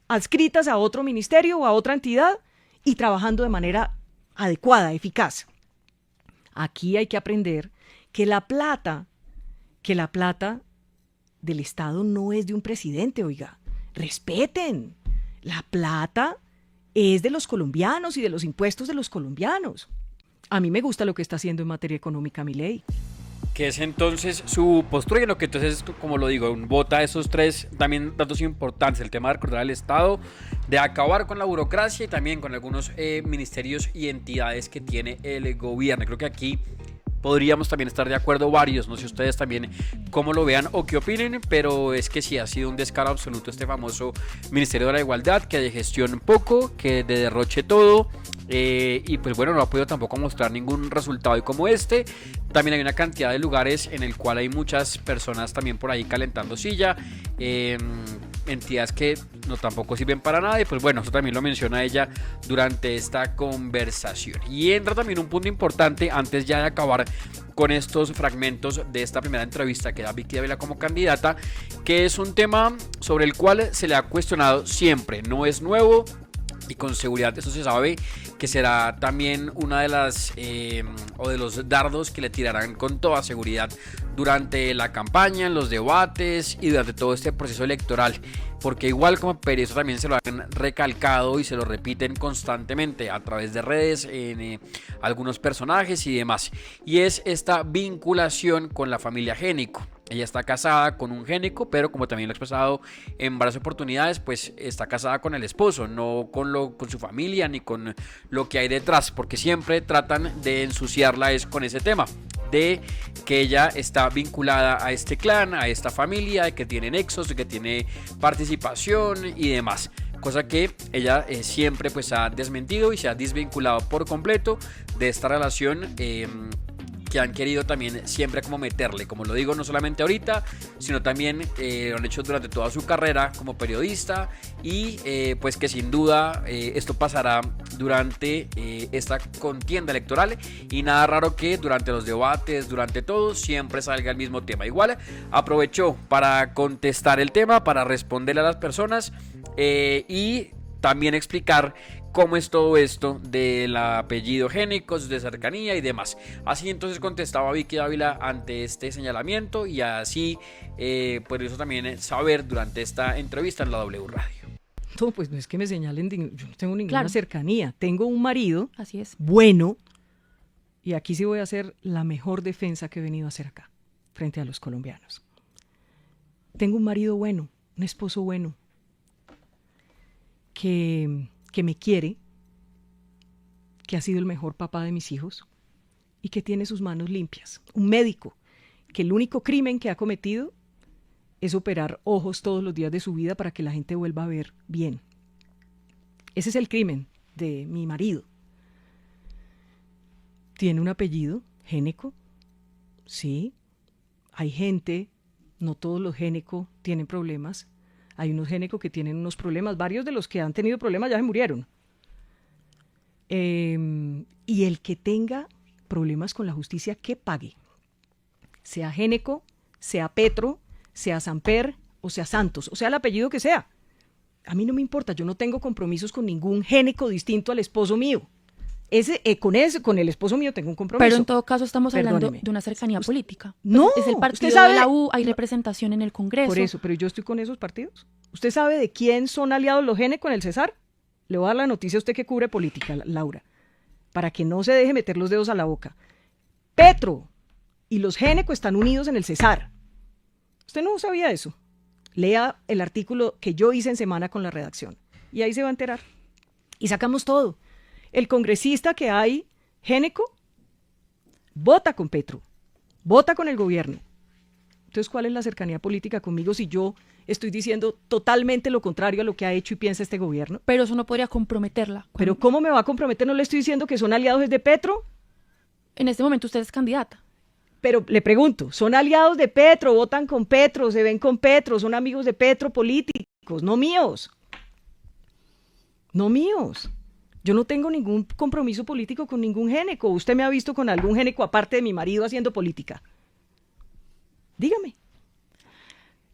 adscritas a otro ministerio o a otra entidad y trabajando de manera adecuada, eficaz. Aquí hay que aprender que la plata del Estado no es de un presidente, oiga, respeten. La plata es de los colombianos y de los impuestos de los colombianos. A mí me gusta lo que está haciendo en materia económica Milei. Que es entonces su postura, y en lo que entonces, como lo digo, vota esos 3 también datos importantes: el tema de recordar al Estado, de acabar con la burocracia y también con algunos ministerios y entidades que tiene el gobierno. Creo que aquí podríamos también estar de acuerdo varios, no sé ustedes también cómo lo vean o qué opinen, pero es que sí ha sido un descaro absoluto este famoso Ministerio de la Igualdad, que de gestión poco, que de derroche todo, y pues bueno, no ha podido tampoco mostrar ningún resultado. Y como también hay una cantidad de lugares en el cual hay muchas personas también por ahí calentando silla, entidades que no tampoco sirven para nada. Y pues bueno, eso también lo menciona ella durante esta conversación. Y entra también un punto importante antes ya de acabar con estos fragmentos de esta primera entrevista que da Vicky Dávila como candidata, que es un tema sobre el cual se le ha cuestionado siempre, no es nuevo. Y con seguridad eso se sabe que será también una de las o de los dardos que le tirarán con toda seguridad durante la campaña, en los debates y durante todo este proceso electoral, porque igual como Perezo también se lo han recalcado y se lo repiten constantemente a través de redes en algunos personajes y demás, y es esta vinculación con la familia Génico. Ella está casada con un génico, pero como también lo he expresado en varias oportunidades, pues está casada con el esposo, no con su familia ni con lo que hay detrás, porque siempre tratan de ensuciarla con ese tema, de que ella está vinculada a este clan, a esta familia, de que tiene nexos, de que tiene participación y demás. Cosa que ella siempre pues ha desmentido y se ha desvinculado por completo de esta relación que han querido también siempre como meterle, como lo digo, no solamente ahorita, sino también lo han hecho durante toda su carrera como periodista, y pues que sin duda esto pasará durante esta contienda electoral, y nada raro que durante los debates, durante todo, siempre salga el mismo tema. Igual aprovechó para contestar el tema, para responderle a las personas y también explicar cómo es todo esto del apellido Génicos, de cercanía y demás. Así entonces contestaba Vicky Dávila ante este señalamiento, y así por eso también saber durante esta entrevista en la W Radio. No, pues no es que me señalen, yo no tengo ninguna cercanía. Tengo un marido, así es, bueno, y aquí sí voy a hacer la mejor defensa que he venido a hacer acá, frente a los colombianos. Tengo un marido bueno, un esposo bueno, que me quiere, que ha sido el mejor papá de mis hijos y que tiene sus manos limpias. Un médico que el único crimen que ha cometido es operar ojos todos los días de su vida para que la gente vuelva a ver bien. Ese es el crimen de mi marido. Tiene un apellido, Génico, sí. Hay gente, no todos los Génico tienen problemas. Hay unos Génicos que tienen unos problemas, varios de los que han tenido problemas ya se murieron. Y el que tenga problemas con la justicia, que pague. Sea Génico, sea Petro, sea Samper o sea Santos, o sea el apellido que sea. A mí no me importa, yo no tengo compromisos con ningún Génico distinto al esposo mío. Con el esposo mío tengo un compromiso. Pero en todo caso estamos hablando de una cercanía política. No, es el partido sabe, de la U, hay representación en el Congreso. Por eso, pero yo estoy con esos partidos. ¿Usted sabe de quién son aliados los Génicos con el Cesar? Le voy a dar la noticia a usted que cubre política, Laura, para que no se deje meter los dedos a la boca. Petro y los Génicos están unidos en el Cesar. ¿Usted no sabía eso? Lea el artículo que yo hice en Semana con la redacción y ahí se va a enterar. Y sacamos todo. El congresista que hay, Génico, vota con Petro, vota con el gobierno. Entonces, ¿cuál es la cercanía política conmigo si yo estoy diciendo totalmente lo contrario a lo que ha hecho y piensa este gobierno? Pero eso no podría comprometerla. ¿Pero cómo me va a comprometer? No le estoy diciendo que son aliados desde Petro. En este momento usted es candidata. Pero le pregunto, ¿son aliados de Petro? ¿Votan con Petro? ¿Se ven con Petro? ¿Son amigos de Petro políticos? No míos. No míos. Yo no tengo ningún compromiso político con ningún Génico. ¿Usted me ha visto con algún Génico aparte de mi marido haciendo política? Dígame.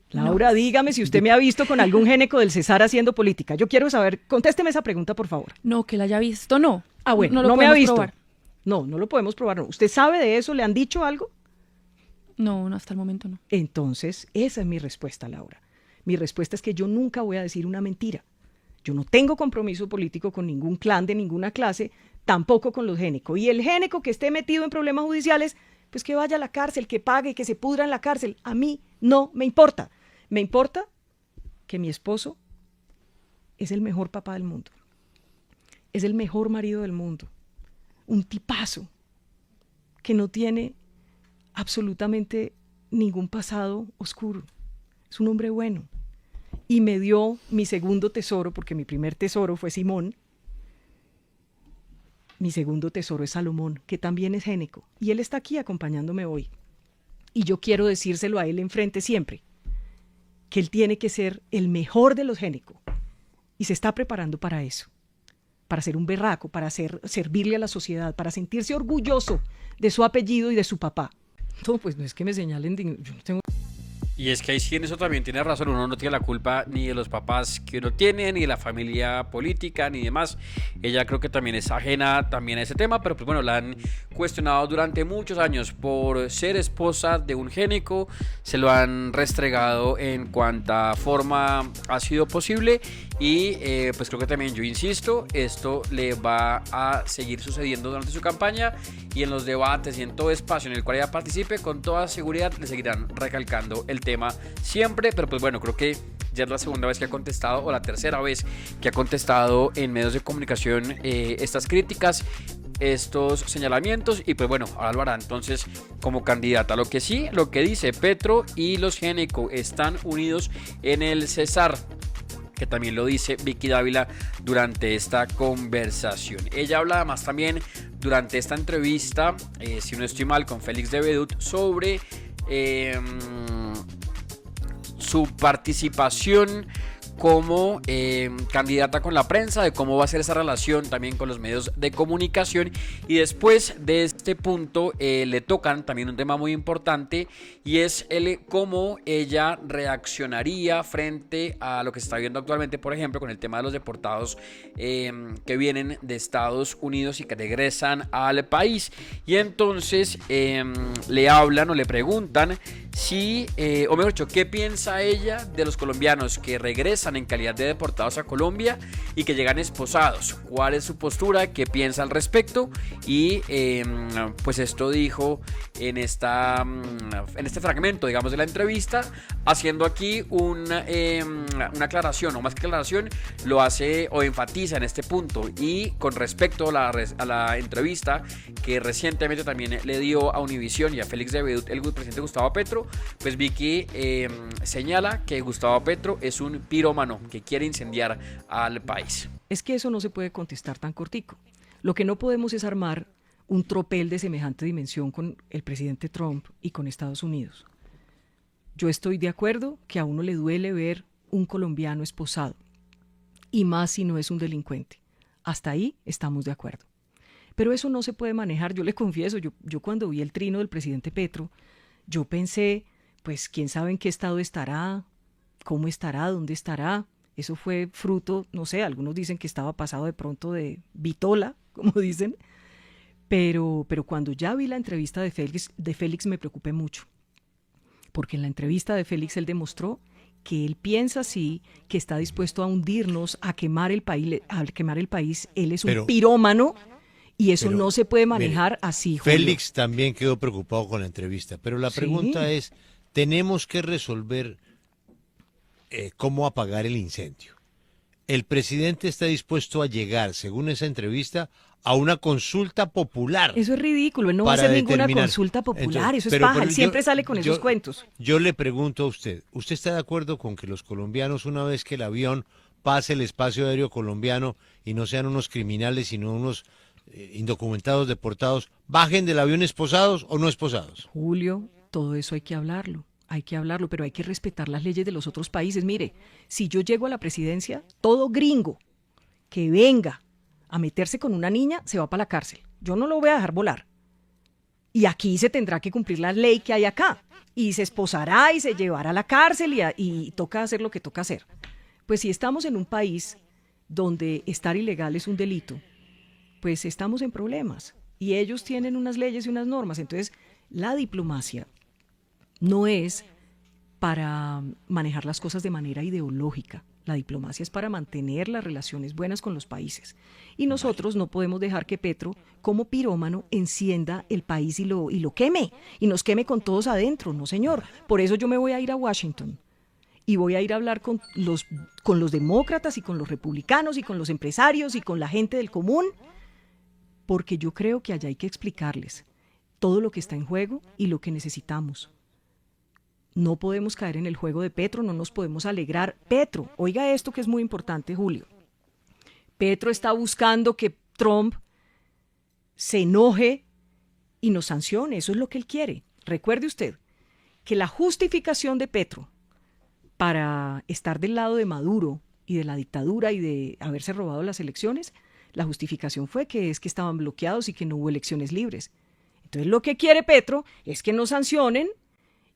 Laura, no. Dígame si usted me ha visto con algún Génico del Cesar haciendo política. Yo quiero saber, contésteme esa pregunta, por favor. No, que la haya visto, no. Ah, bueno, no me ha visto. Probar. No lo podemos probar. No. ¿Usted sabe de eso? ¿Le han dicho algo? No, hasta el momento no. Entonces, esa es mi respuesta, Laura. Mi respuesta es que yo nunca voy a decir una mentira. Yo no tengo compromiso político con ningún clan de ninguna clase, tampoco con los Génicos. Y el Génico que esté metido en problemas judiciales, pues que vaya a la cárcel, que pague, que se pudra en la cárcel. A mí no me importa. Me importa que mi esposo es el mejor papá del mundo. Es el mejor marido del mundo. Un tipazo que no tiene absolutamente ningún pasado oscuro. Es un hombre bueno. Y me dio mi segundo tesoro, porque mi primer tesoro fue Simón, mi segundo tesoro es Salomón, que también es génico, y él está aquí acompañándome hoy. Y yo quiero decírselo a él enfrente siempre, que él tiene que ser el mejor de los génicos, y se está preparando para eso, para ser un berraco, para servirle a la sociedad, para sentirse orgulloso de su apellido y de su papá. No, pues no es que me señalen, yo no tengo... Y es que ahí sí en eso también tiene razón, uno no tiene la culpa ni de los papás que uno tiene, ni de la familia política, ni demás. Ella creo que también es ajena también a ese tema, pero pues bueno, la han cuestionado durante muchos años por ser esposa de un génico, se lo han restregado en cuanta forma ha sido posible y pues creo que también yo insisto, esto le va a seguir sucediendo durante su campaña y en los debates y en todo espacio en el cual ella participe, con toda seguridad le seguirán recalcando el tema siempre, pero pues bueno, creo que ya es la segunda vez que ha contestado o la tercera vez que ha contestado en medios de comunicación estas críticas, estos señalamientos y pues bueno, ahora lo hará entonces como candidata. Lo que sí, lo que dice Petro y los Génico están unidos en el Cesar, que también lo dice Vicky Dávila durante esta conversación. Ella habla además también durante esta entrevista, si no estoy mal, con Félix de Bedut sobre su participación como candidata con la prensa, de cómo va a ser esa relación también con los medios de comunicación. Y después de este punto le tocan también un tema muy importante y es cómo ella reaccionaría frente a lo que se está viendo actualmente, por ejemplo, con el tema de los deportados que vienen de Estados Unidos y que regresan al país. Y entonces le hablan o le preguntan si, o mejor dicho, qué piensa ella de los colombianos que regresan en calidad de deportados a Colombia y que llegan esposados. ¿Cuál es su postura? ¿Qué piensa al respecto? Y pues esto dijo en este fragmento, digamos, de la entrevista, haciendo aquí una aclaración, o más que aclaración, lo hace o enfatiza en este punto. Y con respecto a la entrevista que recientemente también le dio a Univisión y a Félix de Bedut el presidente Gustavo Petro, pues Vicky señala que Gustavo Petro es un pirómano que quiere incendiar al país. Es que eso no se puede contestar tan cortico. Lo que no podemos es armar un tropel de semejante dimensión con el presidente Trump y con Estados Unidos. Yo estoy de acuerdo que a uno le duele ver un colombiano esposado, y más si no es un delincuente. Hasta ahí estamos de acuerdo. Pero eso no se puede manejar, yo le confieso, yo cuando vi el trino del presidente Petro, yo pensé, pues quién sabe en qué estado estará, cómo estará, dónde estará. Eso fue fruto, no sé, algunos dicen que estaba pasado de pronto de vitola, como dicen, pero cuando ya vi la entrevista de Félix me preocupé mucho, porque en la entrevista de Félix él demostró que él piensa así, que está dispuesto a hundirnos, a quemar el país, él es un pirómano y eso no se puede manejar así, Julio. Félix también quedó preocupado con la entrevista, pero la pregunta es, tenemos que resolver cómo apagar el incendio. El presidente está dispuesto a llegar, según esa entrevista, a una consulta popular. Eso es ridículo, él no va a hacer ninguna consulta popular, entonces, eso es paja, él siempre sale con esos cuentos. Yo le pregunto a usted, ¿usted está de acuerdo con que los colombianos, una vez que el avión pase el espacio aéreo colombiano y no sean unos criminales, sino unos indocumentados deportados, bajen del avión esposados o no esposados? Julio, todo eso hay que hablarlo, pero hay que respetar las leyes de los otros países. Mire, si yo llego a la presidencia, todo gringo que venga a meterse con una niña se va para la cárcel. Yo no lo voy a dejar volar. Y aquí se tendrá que cumplir la ley que hay acá. Y se esposará y se llevará a la cárcel y toca hacer lo que toca hacer. Pues si estamos en un país donde estar ilegal es un delito, pues estamos en problemas. Y ellos tienen unas leyes y unas normas. Entonces, la diplomacia no es para manejar las cosas de manera ideológica. La diplomacia es para mantener las relaciones buenas con los países. Y nosotros no podemos dejar que Petro, como pirómano, encienda el país y lo queme. Y nos queme con todos adentro. No, señor. Por eso yo me voy a ir a Washington. Y voy a ir a hablar con los demócratas y con los republicanos y con los empresarios y con la gente del común. Porque yo creo que allá hay que explicarles todo lo que está en juego y lo que necesitamos. No podemos caer en el juego de Petro, no nos podemos alegrar. Petro, oiga esto que es muy importante, Julio. Petro está buscando que Trump se enoje y nos sancione. Eso es lo que él quiere. Recuerde usted que la justificación de Petro para estar del lado de Maduro y de la dictadura y de haberse robado las elecciones, la justificación fue que es que estaban bloqueados y que no hubo elecciones libres. Entonces lo que quiere Petro es que nos sancionen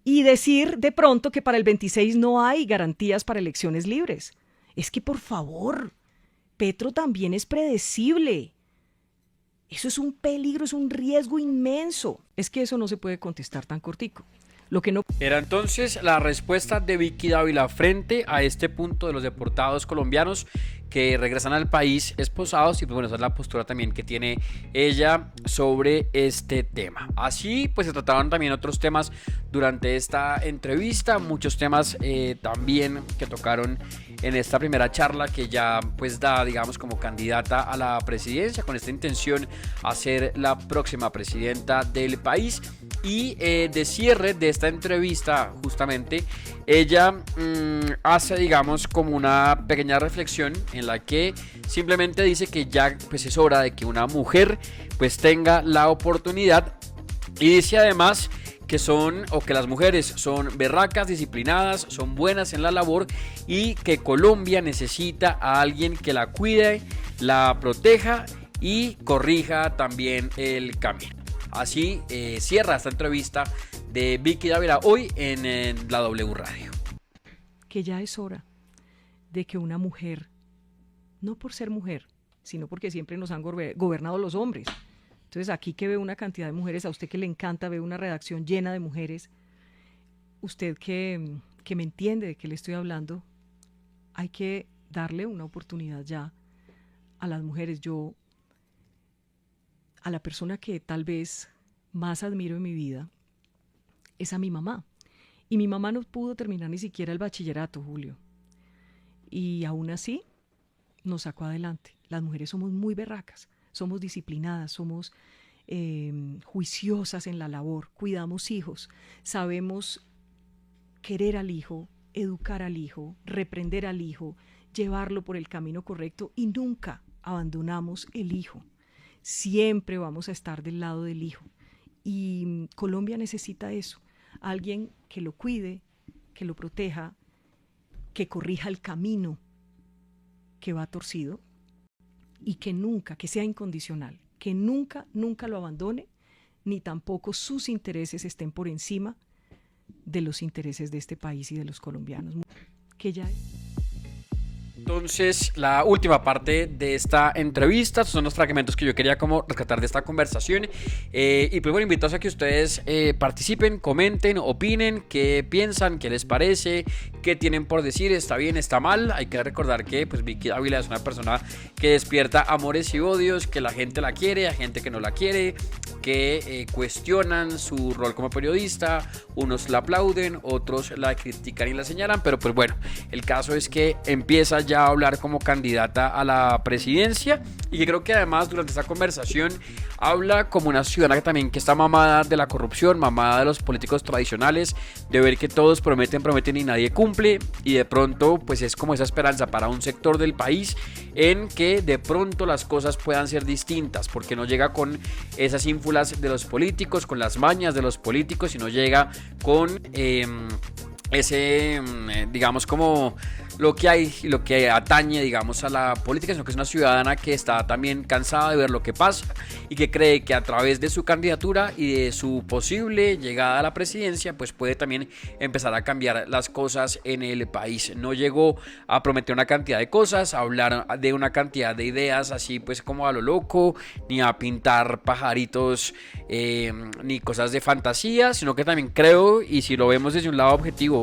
y decir de pronto que para el 26 no hay garantías para elecciones libres. Es que por favor, Petro también es predecible. Eso es un peligro, es un riesgo inmenso. Es que eso no se puede contestar tan cortico. Lo que no... Era entonces la respuesta de Vicky Dávila frente a este punto de los deportados colombianos que regresan al país esposados, y pues bueno, esa es la postura también que tiene ella sobre este tema. Así pues se trataron también otros temas durante esta entrevista, muchos temas también que tocaron en esta primera charla, que ya pues da, digamos, como candidata a la presidencia, con esta intención a ser la próxima presidenta del país. Y de cierre de esta entrevista, justamente, ella hace, digamos, como una pequeña reflexión en la que simplemente dice que ya pues es hora de que una mujer pues tenga la oportunidad, y dice además que las mujeres son berracas, disciplinadas, son buenas en la labor, y que Colombia necesita a alguien que la cuide, la proteja y corrija también el camino. Así cierra esta entrevista de Vicky Dávila hoy en la W Radio. Que ya es hora de que una mujer, no por ser mujer, sino porque siempre nos han gobernado los hombres. Entonces aquí que ve una cantidad de mujeres, a usted que le encanta, ve una redacción llena de mujeres, usted que me entiende de qué le estoy hablando, hay que darle una oportunidad ya a las mujeres. Yo, a la persona que tal vez más admiro en mi vida, es a mi mamá. Y mi mamá no pudo terminar ni siquiera el bachillerato, Julio. Y aún así nos sacó adelante. Las mujeres somos muy berracas, somos disciplinadas, somos juiciosas en la labor, cuidamos hijos, sabemos querer al hijo, educar al hijo, reprender al hijo, llevarlo por el camino correcto, y nunca abandonamos el hijo. Siempre vamos a estar del lado del hijo. Y Colombia necesita eso. Alguien que lo cuide, que lo proteja, que corrija el camino que va torcido, y que sea incondicional, que nunca lo abandone, ni tampoco sus intereses estén por encima de los intereses de este país y de los colombianos. Que ya... Entonces, la última parte de esta entrevista, estos son los fragmentos que yo quería como rescatar de esta conversación, y pues bueno, invitados a que ustedes participen, comenten, opinen, qué piensan, qué les parece, qué tienen por decir, está bien, está mal. Hay que recordar que pues Vicky Dávila es una persona que despierta amores y odios, que la gente la quiere, hay gente que no la quiere, que cuestionan su rol como periodista, unos la aplauden, otros la critican y la señalan, pero pues bueno, el caso es que empieza ya a hablar como candidata a la presidencia, y que creo que además durante esta conversación habla como una ciudadana que está mamada de la corrupción, mamada de los políticos tradicionales, de ver que todos prometen y nadie cumple, y de pronto pues es como esa esperanza para un sector del país en que de pronto las cosas puedan ser distintas, porque no llega con esas ínfulas de los políticos, con las mañas de los políticos, sino llega con digamos, como lo que atañe, digamos, a la política, sino que es una ciudadana que está también cansada de ver lo que pasa, y que cree que a través de su candidatura y de su posible llegada a la presidencia pues puede también empezar a cambiar las cosas en el país. No llegó a prometer una cantidad de cosas, a hablar de una cantidad de ideas así pues como a lo loco, ni a pintar pajaritos ni cosas de fantasía, sino que también creo, y si lo vemos desde un lado objetivo,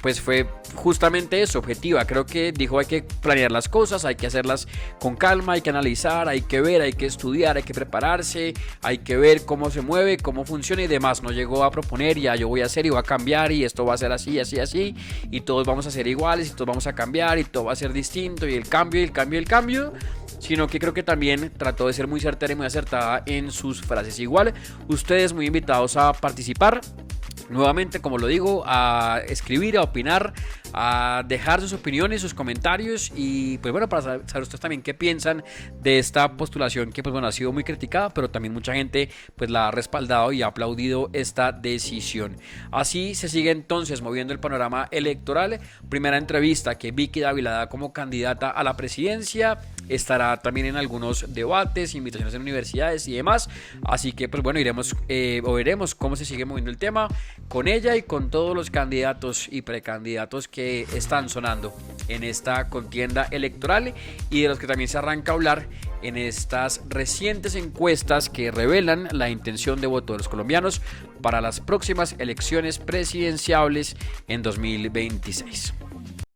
pues fue justamente eso, objetiva. Creo que dijo: hay que planear las cosas, hay que hacerlas con calma, hay que analizar, hay que ver, hay que estudiar, hay que prepararse, hay que ver cómo se mueve, cómo funciona y demás. No llegó a proponer: ya yo voy a hacer y voy a cambiar y esto va a ser así, así, así, y todos vamos a ser iguales y todos vamos a cambiar y todo va a ser distinto, y el cambio, sino que creo que también trató de ser muy certera y muy acertada en sus frases. Igual, ustedes muy invitados a participar nuevamente, como lo digo, a escribir, a opinar, a dejar sus opiniones, sus comentarios y pues bueno, para saber ustedes también qué piensan de esta postulación que pues bueno, ha sido muy criticada, pero también mucha gente pues la ha respaldado y ha aplaudido esta decisión. Así se sigue entonces moviendo el panorama electoral. Primera entrevista que Vicky Dávila da como candidata a la presidencia, estará también en algunos debates, invitaciones en universidades y demás, así que pues bueno, iremos o veremos cómo se sigue moviendo el tema con ella y con todos los candidatos y precandidatos que están sonando en esta contienda electoral y de los que también se arranca a hablar en estas recientes encuestas que revelan la intención de voto de los colombianos para las próximas elecciones presidenciales en 2026.